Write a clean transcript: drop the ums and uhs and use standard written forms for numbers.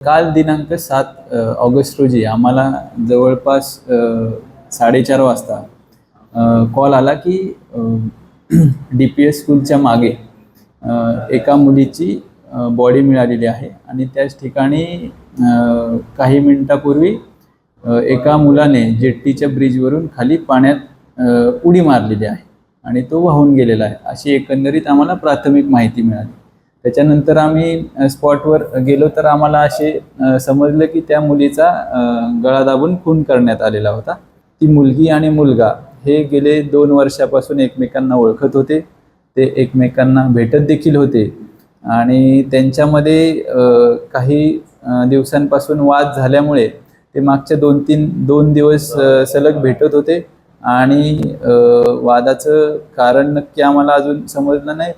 काल दिनांक 7 ऑगस्ट रोजी आम्हाला जवळपास 4:30 वाजता कॉल आला की DPS स्कूलच्या मागे एका मुलीची बॉडी मिळालेली आहे आणि त्याच ठिकाणी काही मिनिटापूर्वी एका मुलाने जेट्टीच्या ब्रिजवरून खाली पाण्यात उडी मारलेली आहे आणि तो वाहून गेलेला आहे, अशी एकंदरीत आम्हाला प्राथमिक माहिती मिळाली. त्याच्यानंतर आम्ही स्पॉटवर गेलो तर आम्हाला असे समजलं की त्या मुलीचा गळा दाबून खून करण्यात आलेला होता. ती मुलगी आणि मुलगा हे गेले 2 वर्षापासून एकमेकांना ओळखत होते. ते एकमेकांना भेटत देखील होते आणि त्यांच्यामध्ये काही दिवसांपासून वाद झाल्यामुळे ते मागच्या 2 दिवस सलग भेटत होते आणि वादाचं कारण नक्की आम्हाला अजून समजलं नाही,